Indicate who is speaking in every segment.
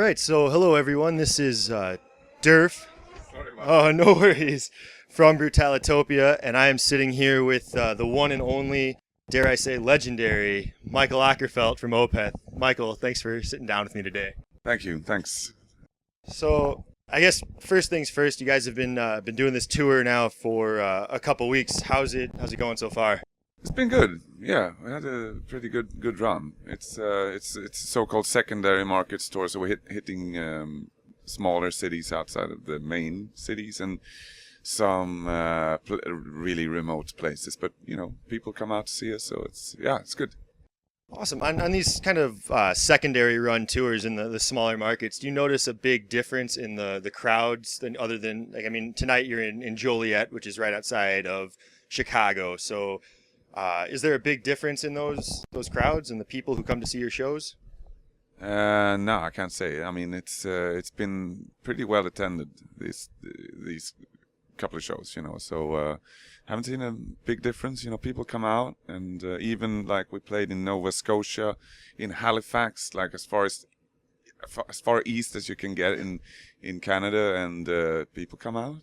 Speaker 1: right, so hello everyone. This is Durf.
Speaker 2: Sorry about
Speaker 1: Oh, no worries. From Brutalitopia, and I am sitting here with the one and only, dare I say, legendary Mikael Akerfeldt from Opeth. Michael, thanks for sitting down with me today.
Speaker 2: Thank you. Thanks.
Speaker 1: So, I guess first things first. You guys have been doing this tour now for a couple weeks. How's it going so far?
Speaker 2: It's been good. Yeah, we had a pretty good run. It's a so-called secondary market store, so we're hitting smaller cities outside of the main cities and some really remote places. But people come out to see us, so it's good.
Speaker 1: Awesome. On these kind of secondary run tours in the smaller markets, do you notice a big difference in the crowds other than, like, I mean, tonight you're in Joliet, which is right outside of Chicago. So is there a big difference in those crowds and the people who come to see your shows?
Speaker 2: No, I can't say. I mean, it's been pretty well attended these couple of shows, so haven't seen a big difference. People come out, and even like we played in Nova Scotia, in Halifax, like as far east as you can get in Canada, and people come out.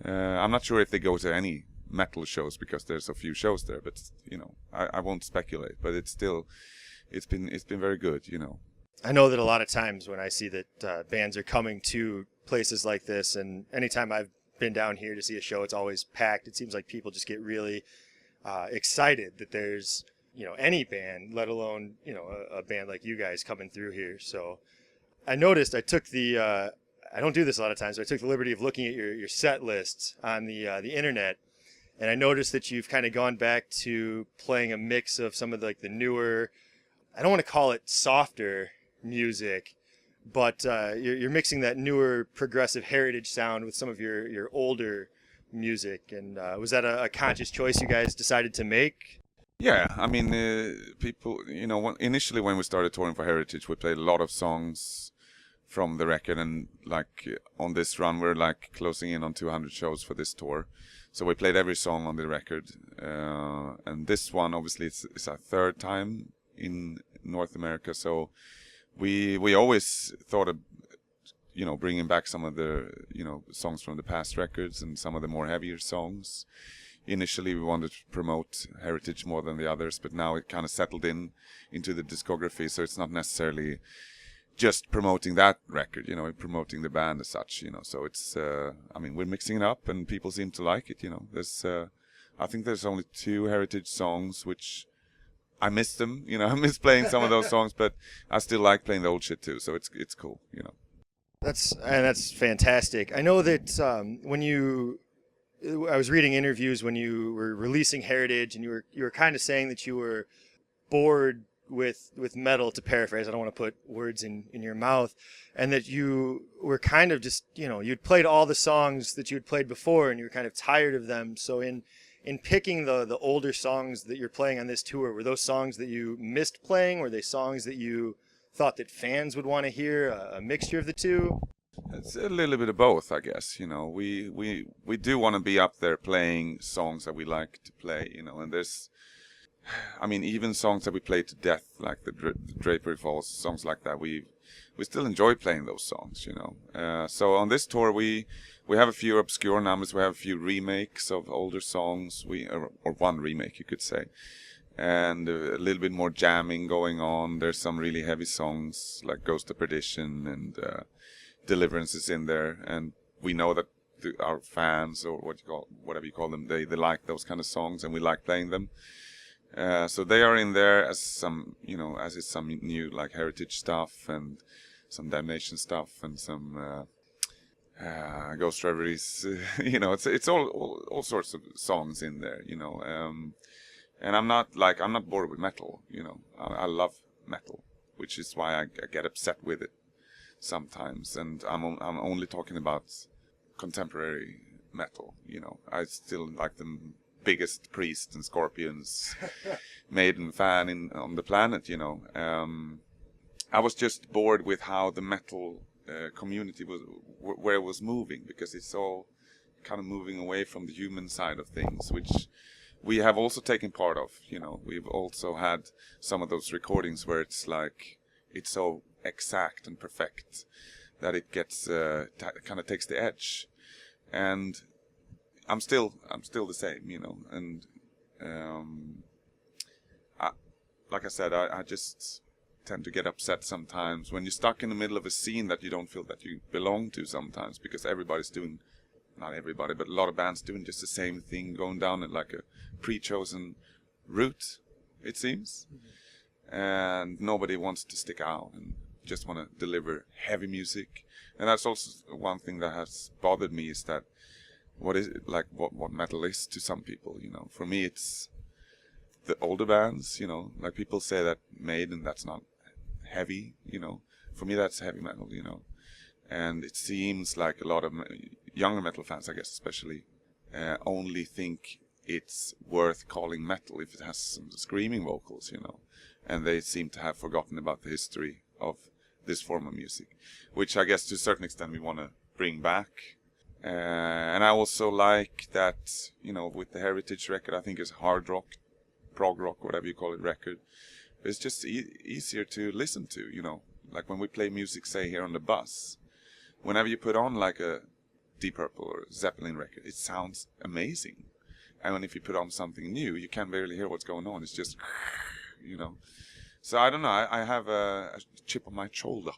Speaker 2: I'm not sure if they go to any metal shows because there's a few shows there, but I won't speculate. But it's been very good.
Speaker 1: I know that a lot of times when I see that bands are coming to places like this, and anytime I've been down here to see a show, it's always packed. It seems like people just get really excited that there's any band, let alone a band like you guys coming through here. So I noticed I took I don't do this a lot of times, but I took the liberty of looking at your set lists on the internet, and I noticed that you've kind of gone back to playing a mix of some of the newer, I don't want to call it softer music, but you're mixing that newer progressive heritage sound with some of your older music. And was that a conscious choice you guys decided to make?
Speaker 2: Yeah, I mean, people, initially when we started touring for Heritage, we played a lot of songs from the record, and like on this run, we're like closing in on 200 shows for this tour. So we played every song on the record, and this one, obviously, it's our third time in North America, so we always thought of bringing back some of the songs from the past records and some of the more heavier songs. Initially we wanted to promote Heritage more than the others, but now it kind of settled into the discography, so it's not necessarily just promoting that record, promoting the band as such, so it's I mean, we're mixing it up and people seem to like it. There's I think there's only 2 Heritage songs which I miss them, I miss playing some of those songs, but I still like playing the old shit too, so it's cool,
Speaker 1: That's fantastic. I know that I was reading interviews when you were releasing Heritage, and you were kind of saying that you were bored with metal, to paraphrase. I don't want to put words in your mouth, and that you were kind of just, you'd played all the songs that you'd played before, and you were kind of tired of them. So in picking the older songs that you're playing on this tour, were those songs that you missed playing? Were they songs that you thought that fans would want to hear, a mixture of the two?
Speaker 2: It's a little bit of both, I guess. We do want to be up there playing songs that we like to play, and there's, I mean, even songs that we play to death, like the Drapery Falls, songs like that, we still enjoy playing those songs, So on this tour, we have a few obscure numbers, we have a few remakes of older songs, or one remake, you could say, and a little bit more jamming going on. There's some really heavy songs like Ghost of Perdition and Deliverance is in there, and we know that our fans, or whatever you call them, they like those kind of songs, and we like playing them. So they are in there as some, as is some new like Heritage stuff and some Damnation stuff and some Ghost Reveries. It's all sorts of songs in there. And I'm not bored with metal. I love metal, which is why I get upset with it sometimes. And I'm only talking about contemporary metal. I still like them. Biggest Priest and Scorpions Maiden fan on the planet, I was just bored with how the metal community where it was moving, because it's all kind of moving away from the human side of things, which we have also taken part of. We've also had some of those recordings where it's like it's so exact and perfect that it gets kind of takes the edge. And I'm still the same, you know. And like I said, I just tend to get upset sometimes when you're stuck in the middle of a scene that you don't feel that you belong to sometimes, because everybody's doing, not everybody, but a lot of bands doing just the same thing, going down at like a pre-chosen route, it seems. And nobody wants to stick out and just want to deliver heavy music. And that's also one thing that has bothered me, is that what metal is to some people, you know. For me, it's the older bands, you know, like people say that Maiden, that's not heavy, you know. For me, that's heavy metal, you know. And it seems like a lot of younger metal fans, I guess especially, only think it's worth calling metal if it has some screaming vocals, you know. And they seem to have forgotten about the history of this form of music, which I guess to a certain extent we want to bring back. And I also like that, you know, with the Heritage record, I think it's hard rock, prog rock, whatever you call it, record. It's just easier to listen to, you know. Like when we play music, say, here on the bus, whenever you put on like a Deep Purple or Zeppelin record, it sounds amazing. And when if you put on something new, you can't barely hear what's going on. It's just, you know. So I don't know, I have a chip on my shoulder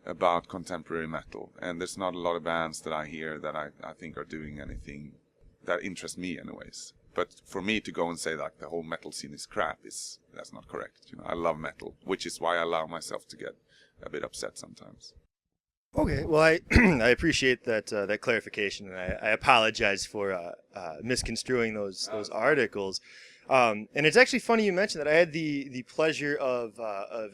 Speaker 2: about contemporary metal. And there's not a lot of bands that I hear that I think are doing anything that interests me anyways. But for me to go and say like the whole metal scene is crap, that's not correct. You know, I love metal, which is why I allow myself to get a bit upset sometimes.
Speaker 1: Okay, well, I I appreciate that clarification, and I apologize for misconstruing those articles. And it's actually funny you mentioned that. I had the pleasure of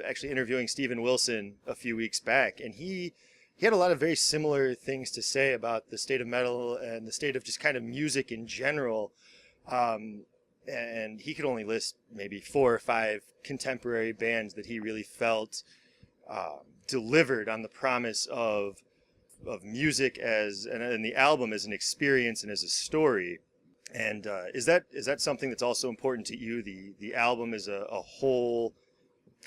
Speaker 1: actually interviewing Steven Wilson a few weeks back, and he had a lot of very similar things to say about the state of metal and the state of just kind of music in general. And he could only list maybe 4 or 5 contemporary bands that he really felt delivered on the promise of music and the album as an experience and as a story. And is that something that's also important to you? The album is a whole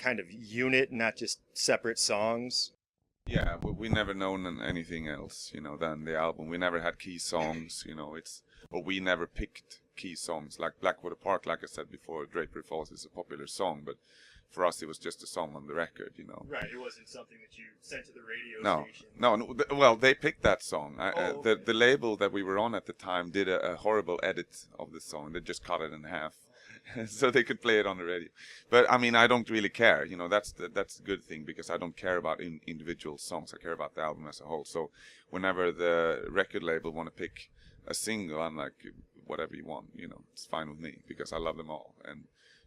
Speaker 1: kind of unit, not just separate songs.
Speaker 2: Yeah, we never known anything else, you know, than the album. We never had key songs, you know. Or we never picked key songs. Like Blackwater Park, like I said before, Drapery Falls is a popular song, but for us it was just a song on the record, you know.
Speaker 1: Right, it wasn't something that you sent to the radio station.
Speaker 2: No. Well, they picked that song.
Speaker 1: Okay.
Speaker 2: The label that we were on at the time did a horrible edit of the song. They just cut it in half, so they could play it on the radio. But I mean, I don't really care. You know, that's a good thing, because I don't care about individual songs. I care about the album as a whole. So whenever the record label want to pick a single, I'm like, whatever you want. You know, it's fine with me, because I love them all, and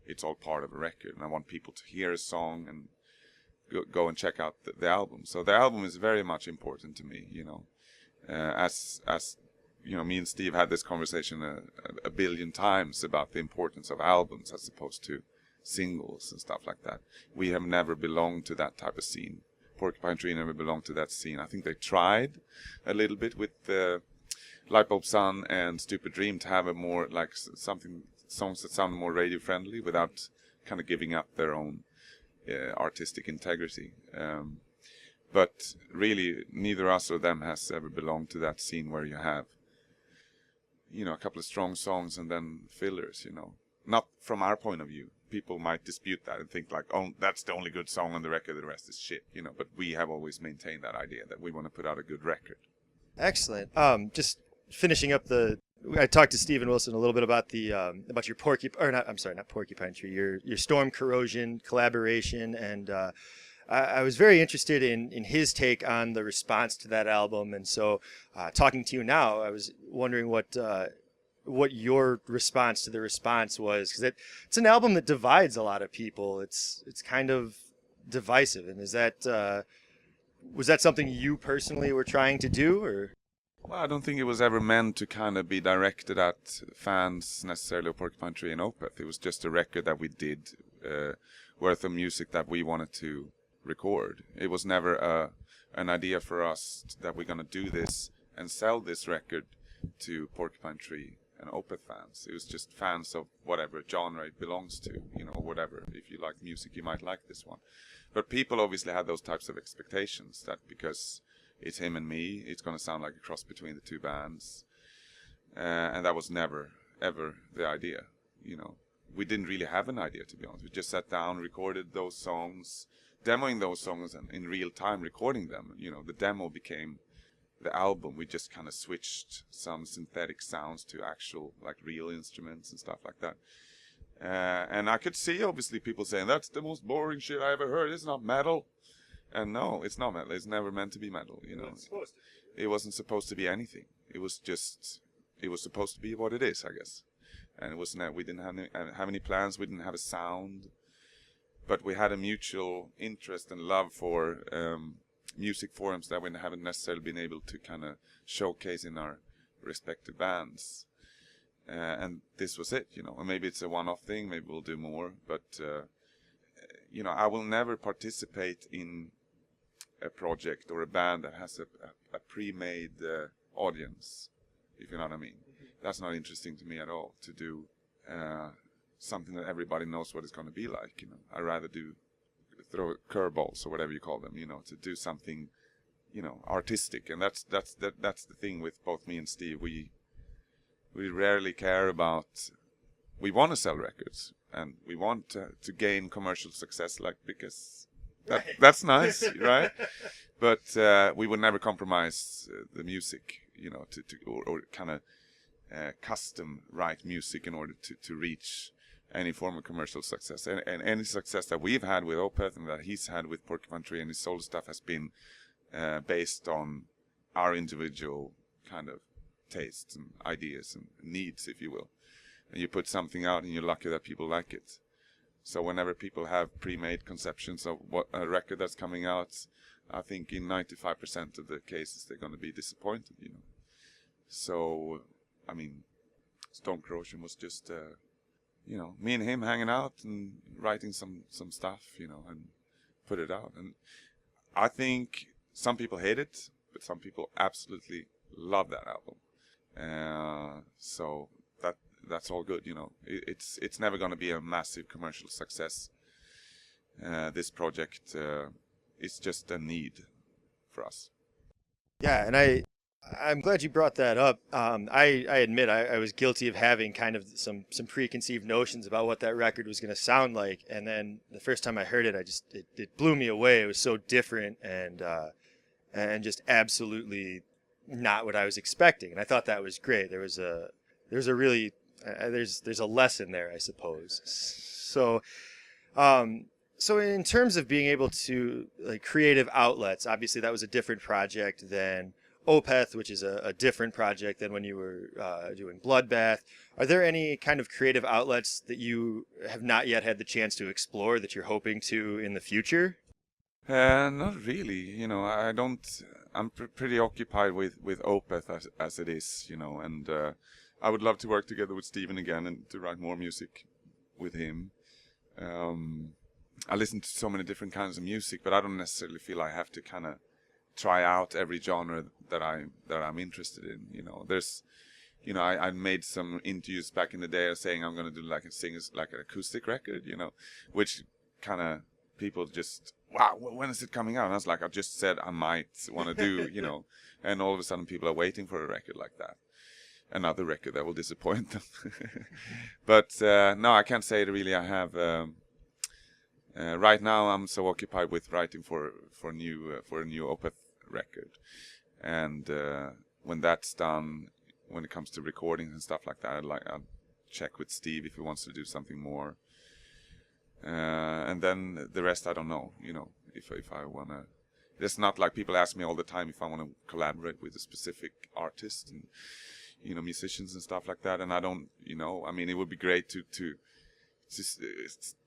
Speaker 2: it's all part of a record, and I want people to hear a song and go and check out the album. So the album is very much important to me, you know. As you know, me and Steve had this conversation a billion times about the importance of albums as opposed to singles and stuff like that. We have never belonged to that type of scene. Porcupine Tree never belonged to that scene. I think they tried a little bit with Lightbulb Sun and Stupid Dream to have a more like songs that sound more radio friendly without kind of giving up their own artistic integrity. But really, neither us or them has ever belonged to that scene where you have, you know, a couple of strong songs and then fillers, you know. Not from our point of view. People might dispute that and think like, oh, that's the only good song on the record, the rest is shit, you know. But we have always maintained that idea that we want to put out a good record.
Speaker 1: Excellent. Just finishing up I talked to Steven Wilson a little bit about about your not Porcupine Tree, your Storm Corrosion collaboration, and I was very interested in his take on the response to that album. And so, talking to you now, I was wondering what your response to the response was, because it's an album that divides a lot of people. It's kind of divisive, and was that something you personally were trying to do, or?
Speaker 2: Well, I don't think it was ever meant to kind of be directed at fans necessarily of Porcupine Tree and Opeth. It was just a record that we did worth of music that we wanted to record. It was never an idea for us that we're going to do this and sell this record to Porcupine Tree and Opeth fans. It was just fans of whatever genre it belongs to, you know, whatever. If you like music, you might like this one. But people obviously had those types of expectations, that because it's him and me, it's going to sound like a cross between the two bands. And that was never, ever the idea, you know. We didn't really have an idea, to be honest. We just sat down, recorded those songs, demoing those songs, and in real time recording them. You know, the demo became the album. We just kind of switched some synthetic sounds to actual, like, real instruments and stuff like that. And I could see, obviously, people saying, that's the most boring shit I ever heard. It's not metal. And no, it's not metal. It's never meant to be metal, you know. It wasn't supposed to be anything. It was supposed to be what it is, I guess. And it was we didn't have any plans. We didn't have a sound. But we had a mutual interest and love for music forms that we haven't necessarily been able to kind of showcase in our respective bands. And this was it, you know. And maybe it's a one-off thing. Maybe we'll do more. But, you know, I will never participate in a project or a band that has a pre-made audience, if you know what I mean. That's not interesting to me at all, to do something that everybody knows what it's going to be like, you know. I'd rather throw curveballs or whatever you call them, you know, to do something, you know, artistic. And that's the thing with both me and Steve. We rarely care about. We want to sell records and we want to gain commercial success, like, because that's nice, right? But we would never compromise the music, you know, or kind of custom write music in order to reach any form of commercial success. And any success that we've had with Opeth and that he's had with Porcupine Tree and his solo stuff has been based on our individual kind of tastes and ideas and needs, if you will. And you put something out and you're lucky that people like it. So whenever people have pre-made conceptions of what a record that's coming out, I think in 95% of the cases they're going to be disappointed, you know. So, I mean, Stone Corrosion was just, you know, me and him hanging out and writing some stuff, you know, and put it out. And I think some people hate it, but some people absolutely love that album. So that's all good, you know. It's never going to be a massive commercial success. This project, it's just a need for us.
Speaker 1: Yeah, and I'm glad you brought that up. I admit I was guilty of having kind of some preconceived notions about what that record was going to sound like, and then the first time I heard it, it blew me away. It was so different and just absolutely not what I was expecting, and I thought that was great. There's a lesson there, I suppose. So, so in terms of being able to, like, creative outlets, obviously that was a different project than Opeth, which is a different project than when you were doing Bloodbath. Are there any kind of creative outlets that you have not yet had the chance to explore that you're hoping to in the future?
Speaker 2: Not really, you know. I'm pretty occupied with Opeth as it is, you know, and I would love to work together with Steven again and to write more music with him. I listen to so many different kinds of music, but I don't necessarily feel I have to kind of try out every genre that I'm interested in. You know, there's, you know, I made some interviews back in the day saying I'm going to do like an acoustic record, you know, which kind of people just, wow, when is it coming out? And I was like, I just said I might want to do, you know, and all of a sudden people are waiting for a record like that. Another record that will disappoint them. But no, I can't say it really. I have right now I'm so occupied with writing for a new Opeth record, and when that's done, when it comes to recordings and stuff like that, I'll check with Steve if he wants to do something more, and then the rest I don't know. You know, if I wanna. It's not like people ask me all the time if I want to collaborate with a specific artist and, you know, musicians and stuff like that, and I don't, you know, I mean, it would be great to just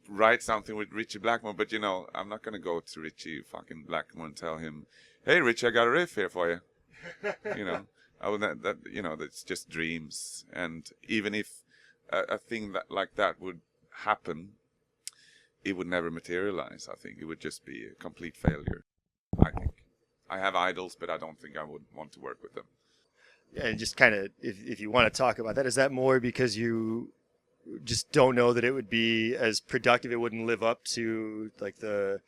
Speaker 2: write something with Richie Blackmore, but, you know, I'm not gonna go to Richie fucking Blackmore and tell him, hey Richie, I got a riff here for you. You know, you know, that's just dreams. And even if a thing like that would happen, it would never materialize. I think it would just be a complete failure. I think I have idols, but I don't think I would want to work with them.
Speaker 1: Yeah, and just kind of, if you want to talk about that, is that more because you just don't know that it would be as productive, it wouldn't live up to, like, the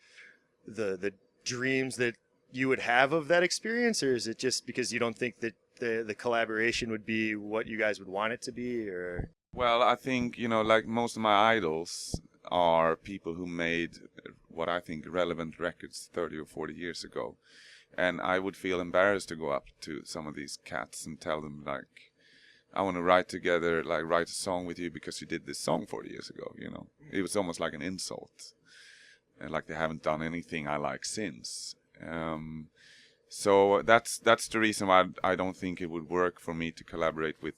Speaker 1: the dreams that you would have of that experience, or is it just because you don't think that the collaboration would be what you guys would want it to be? Or
Speaker 2: Well, I think, like most of my idols are people who made what I think relevant records 30 or 40 years ago. And I would feel embarrassed to go up to some of these cats and tell them, like, I want to write a song with you because you did this song 40 years ago, It was almost like an insult. And like they haven't done anything I like since. So that's the reason why I don't think it would work for me to collaborate with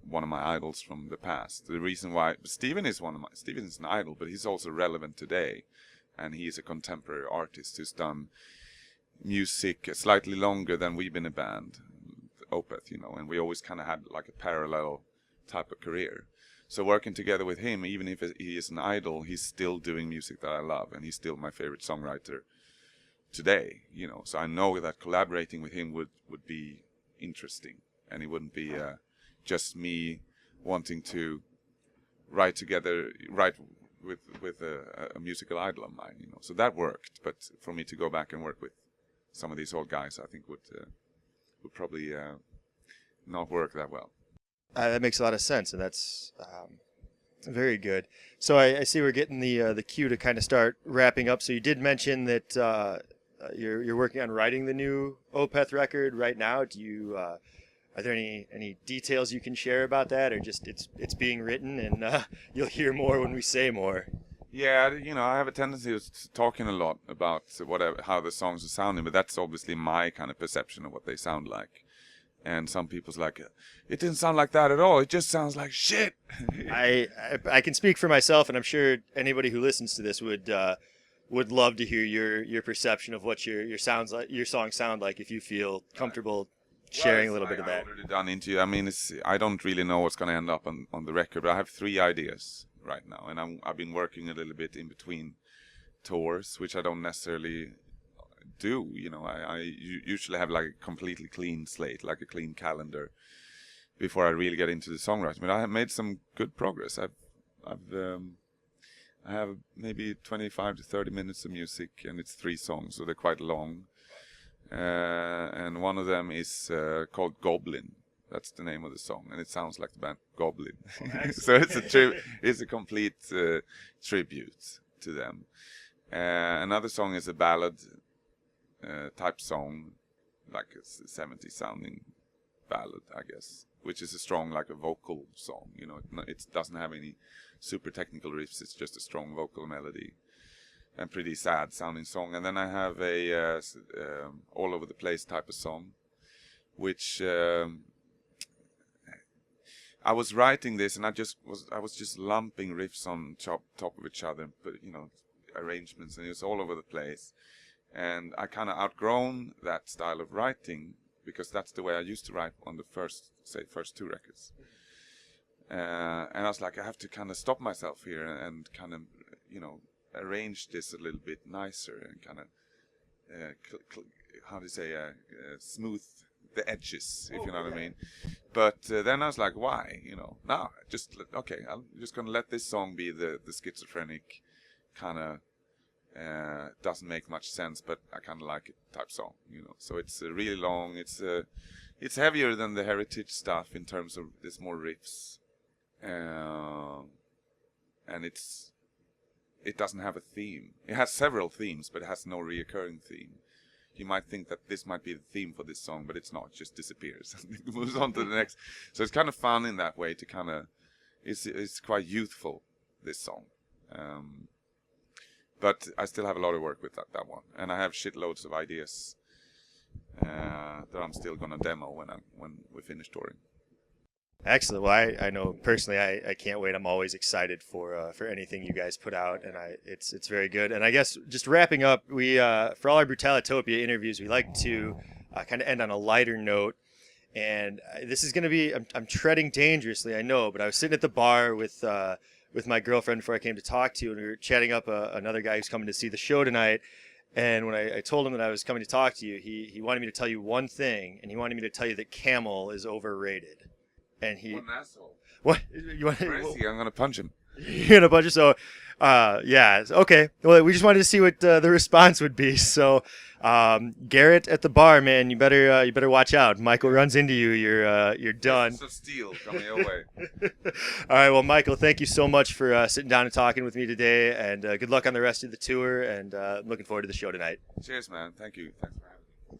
Speaker 2: one of my idols from the past. The reason why Steven is an idol, but he's also relevant today, and he's a contemporary artist who's done music slightly longer than we've been a band, Opeth, and we always kind of had like a parallel type of career. So working together with him, even if he is an idol, he's still doing music that I love, and he's still my favorite songwriter today, So I know that collaborating with him would be interesting, and it wouldn't be just me wanting to write with a musical idol of mine, So that worked, but for me to go back and work with some of these old guys, I think would probably not work that well.
Speaker 1: that makes a lot of sense, and that's very good. So I see we're getting the cue to kind of start wrapping up. So you did mention that you're working on writing the new Opeth record right now. Do you are there any details you can share about that, or just it's being written and you'll hear more when we say more?
Speaker 2: Yeah, I have a tendency of talking a lot about how the songs are sounding, but that's obviously my kind of perception of what they sound like. And some people's like, it didn't sound like that at all. It just sounds like shit.
Speaker 1: I can speak for myself, and I'm sure anybody who listens to this would love to hear your perception of what your songs sound like, if you feel comfortable sharing a little bit of that.
Speaker 2: I've already done into. I mean, I don't really know what's going to end up on the record, but I have 3 ideas right now, and I've been working a little bit in between tours, which I don't necessarily do. I usually have like a completely clean slate, like a clean calendar, before I really get into the songwriting. But I have made some good progress. I have maybe 25 to 30 minutes of music, and it's 3 songs, so they're quite long. And one of them is called Goblin. That's the name of the song, and it sounds like the band Goblin. So it's a complete tribute to them. Another song is a ballad type song, like a 70s sounding ballad, I guess, which is a strong, like a vocal song. It doesn't have any super technical riffs. It's just a strong vocal melody and pretty sad sounding song. And then I have a all over the place type of song, which I was writing this, and I was just lumping riffs on top of each other, but arrangements, and it was all over the place. And I kind of outgrown that style of writing, because that's the way I used to write on the first 2 records. And I was like, I have to kind of stop myself here and kind of, arrange this a little bit nicer and kind of, smooth the edges, if you know what I mean. But then I was like, why? No, I'm just going to let this song be the schizophrenic kind of, doesn't make much sense, but I kind of like it type song, So it's really long. It's heavier than the Heritage stuff in terms of there's more riffs, and it doesn't have a theme. It has several themes, but it has no reoccurring theme. You might think that this might be the theme for this song, but it's not. It just disappears and it moves on to the next. So it's kind of fun in that way to kind of. It's quite youthful, this song. But I still have a lot of work with that one, and I have shitloads of ideas that I'm still gonna demo when we finish touring.
Speaker 1: Excellent. Well, I know personally, I can't wait. I'm always excited for anything you guys put out, and it's very good. And I guess just wrapping up, we for all our Brutalitopia interviews, we like to kind of end on a lighter note. And this is going to be I'm treading dangerously, I know, but I was sitting at the bar with my girlfriend before I came to talk to you, and we were chatting up another guy who's coming to see the show tonight. And when I told him that I was coming to talk to you, he wanted me to tell you one thing, and he wanted me to tell you that Camel is overrated. And
Speaker 2: What an asshole.
Speaker 1: What? You want?
Speaker 2: Where is he? I'm going to punch him.
Speaker 1: You're gonna punch it. So, yeah, okay. Well, we just wanted to see what the response would be. So, Garrett at the bar, man, you better watch out. Michael runs into you, you're done.
Speaker 2: It's of steel coming your way.
Speaker 1: All right, well, Michael, thank you so much for sitting down and talking with me today, and good luck on the rest of the tour. And I'm looking forward to the show tonight.
Speaker 2: Cheers, man. Thank you. Thanks for having me.